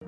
Hey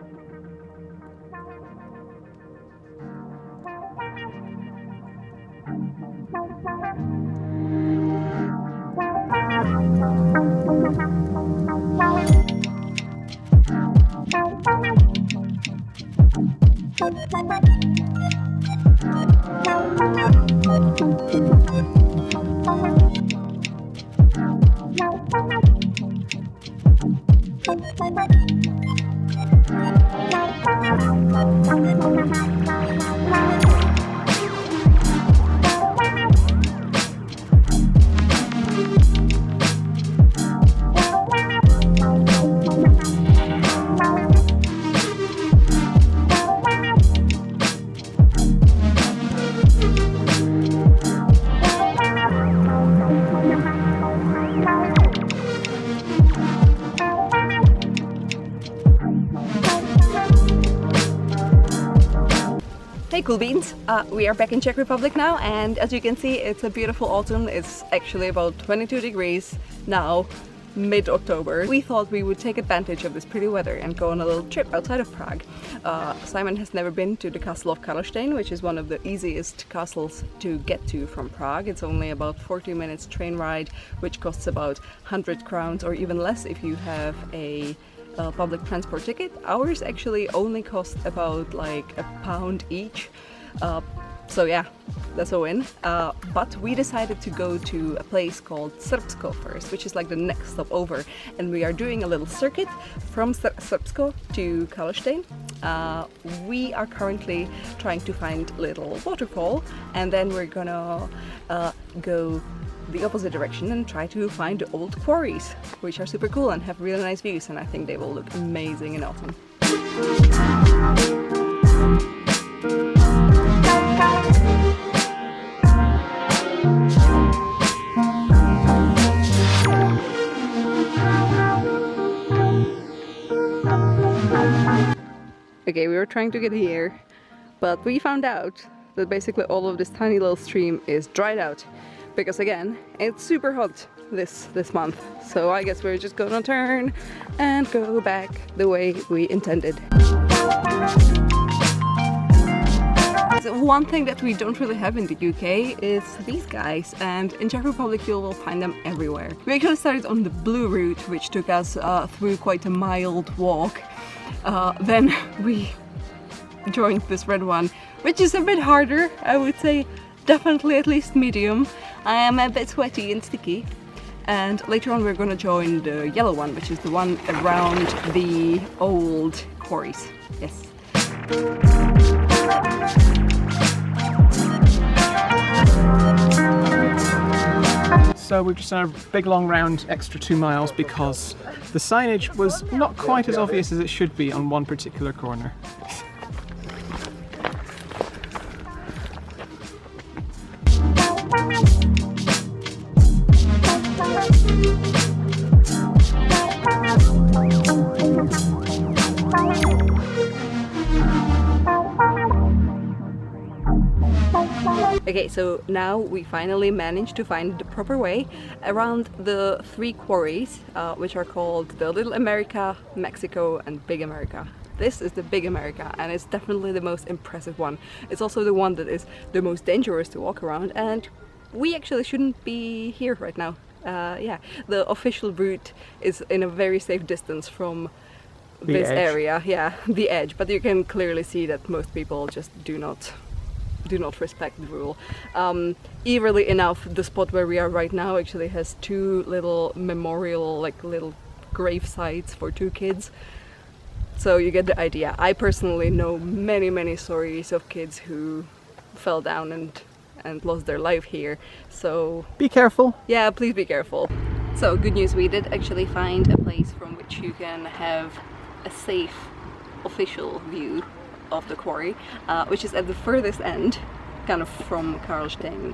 cool beans! We are back in Czech Republic now, and as you can see it's a beautiful autumn. It's actually about 22 degrees now, mid-October. We thought we would take advantage of this pretty weather and go on a little trip outside of Prague. Simon has never been to the castle of Karlstejn, which is one of the easiest castles to get to from Prague. It's only about 40 minutes train ride, which costs about 100 crowns or even less if you have a public transport ticket. Ours actually only cost about like £1 each. So yeah, that's a win. But we decided to go to a place called Srbsko first, which is like the next stop over. And we are doing a little circuit from Srbsko to Karlštejn. We are currently trying to find a little waterfall, and then we're gonna go the opposite direction and try to find the old quarries, which are super cool and have really nice views, and I think they will look amazing in autumn. Okay, we were trying to get here, but we found out that basically all of this tiny little stream is dried out. Because again, it's super hot this month, so I guess we're just gonna turn and go back the way we intended. So one thing that we don't really have in the UK is these guys, and in Czech Republic you will find them everywhere. We actually started on the blue route, which took us through quite a mild walk. Then we joined this red one, which is a bit harder, I would say. Definitely at least medium. I am a bit sweaty and sticky. And later on we're gonna join the yellow one, which is the one around the old quarries. Yes. So we've just done a big long round, extra 2 miles, because the signage was not quite as obvious as it should be on one particular corner. Okay, so now we finally managed to find the proper way around the 3 quarries, which are called the Little America, Mexico and Big America. This is the Big America, and it's definitely the most impressive one. It's also the one that is the most dangerous to walk around, and we actually shouldn't be here right now. Yeah, the official route is in a very safe distance from this area, yeah, the edge, but you can clearly see that most people just do not respect the rule. Eerily enough, the spot where we are right now actually has 2 little memorial, like little grave sites for 2 kids. So you get the idea. I personally know many stories of kids who fell down and lost their life here. So be careful. Yeah, please be careful. So good news, we did actually find a place from which you can have a safe official view of the quarry, which is at the furthest end, kind of from Karlstejn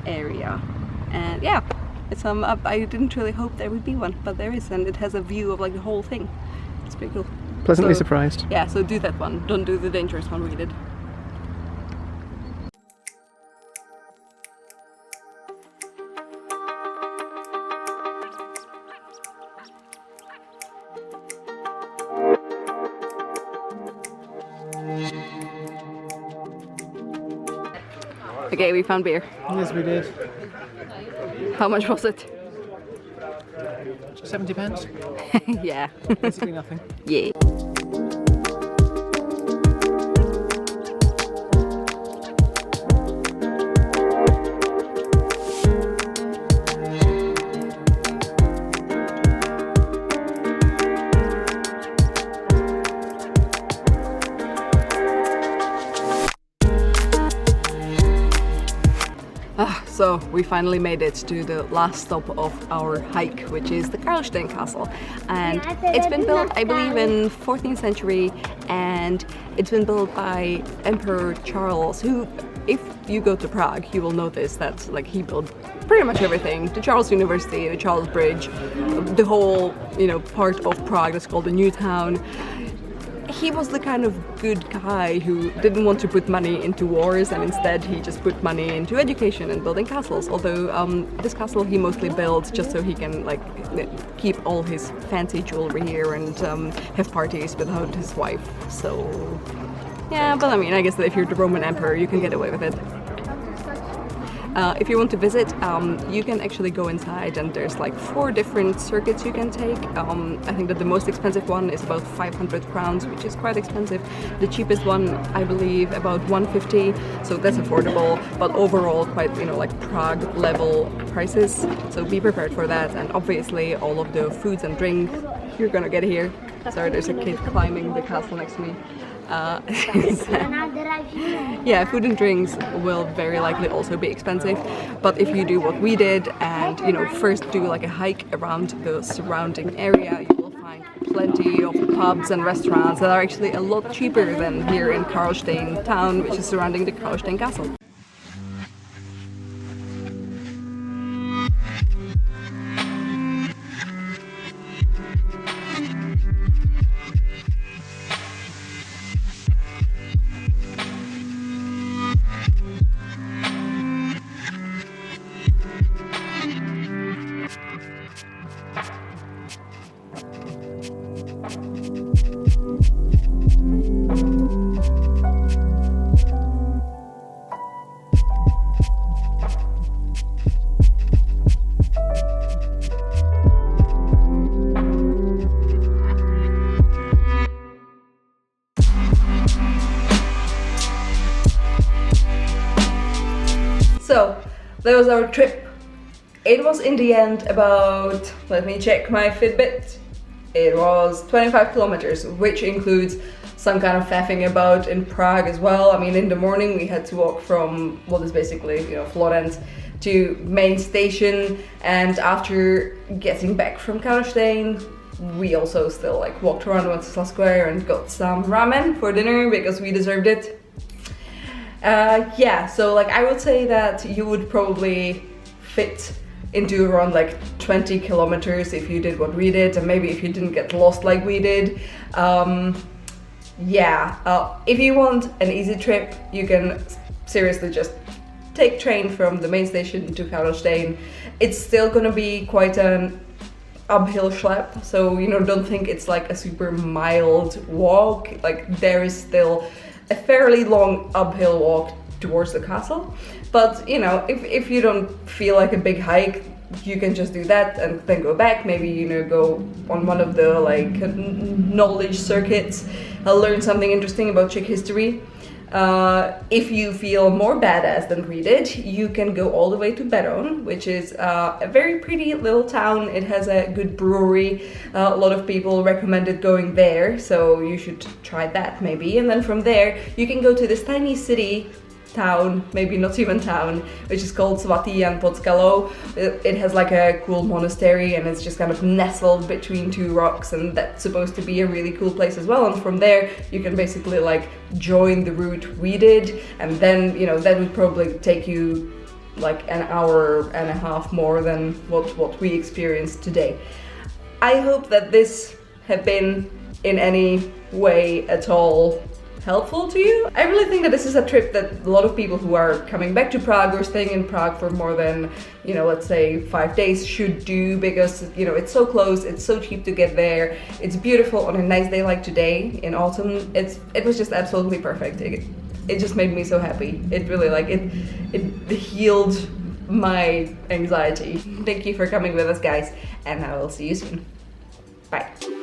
area. And yeah, it's I didn't really hope there would be one, but there is, and it has a view of like the whole thing. It's pretty cool. Pleasantly surprised. Yeah, so do that one. Don't do the dangerous one we did. Okay, we found beer. Yes, we did. How much was it? 70 pence. Yeah. Basically nothing. Yeah. So we finally made it to the last stop of our hike, which is the Karlštejn Castle, and it's been built, I believe, in 14th century, and it's been built by Emperor Charles, who, if you go to Prague, you will notice that like he built pretty much everything: the Charles University, the Charles Bridge, the whole part of Prague that's called the New Town. He was the kind of good guy who didn't want to put money into wars, and instead he just put money into education and building castles. Although this castle he mostly built just so he can like keep all his fancy jewelry here and have parties without his wife. So yeah, but I mean, I guess that if you're the Roman emperor, you can get away with it. If you want to visit, you can actually go inside, and there's like 4 different circuits you can take. I think that the most expensive one is about 500 crowns, which is quite expensive. The cheapest one, I believe, about 150, so that's affordable, but overall quite, like Prague level prices. So be prepared for that, and obviously all of the foods and drinks you're gonna get here. Sorry, there's a kid climbing the castle next to me. Yeah, food and drinks will very likely also be expensive, but if you do what we did and first do like a hike around the surrounding area, you will find plenty of pubs and restaurants that are actually a lot cheaper than here in Karlstejn town, which is surrounding the Karlštejn Castle. So that was our trip. It was in the end about, let me check my Fitbit, it was 25 kilometers, which includes some kind of faffing about in Prague as well. I mean, in the morning we had to walk from what is basically, Florence to main station, and after getting back from Karlštejn, we also still like walked around Wenceslas Square and got some ramen for dinner because we deserved it. Yeah, so like I would say that you would probably fit into around like 20 kilometers if you did what we did, and maybe if you didn't get lost like we did. If you want an easy trip, you can seriously just take train from the main station to Karlštejn. It's still gonna be quite an uphill schlep, so don't think it's like a super mild walk. Like there is still a fairly long uphill walk towards the castle, but if you don't feel like a big hike, you can just do that and then go back. Maybe go on one of the like knowledge circuits, learn something interesting about Czech history. If you feel more badass than we did, you can go all the way to Beroun, which is a very pretty little town. It has a good brewery. A lot of people recommended going there, so you should try that maybe. And then from there, you can go to this tiny city, town, maybe not even town, which is called Svatý Jan pod Skalou. It has like a cool monastery, and it's just kind of nestled between 2 rocks, and that's supposed to be a really cool place as well. And from there you can basically like join the route we did, and then that would probably take you like an hour and a half more than what we experienced today. I hope that this have been in any way at all helpful to you. I really think that this is a trip that a lot of people who are coming back to Prague or staying in Prague for more than, let's say 5 days should do, because, it's so close, it's so cheap to get there, it's beautiful on a nice day like today in autumn. It was just absolutely perfect. it just made me so happy. It really like it healed my anxiety. Thank you for coming with us, guys, and I will see you soon. Bye.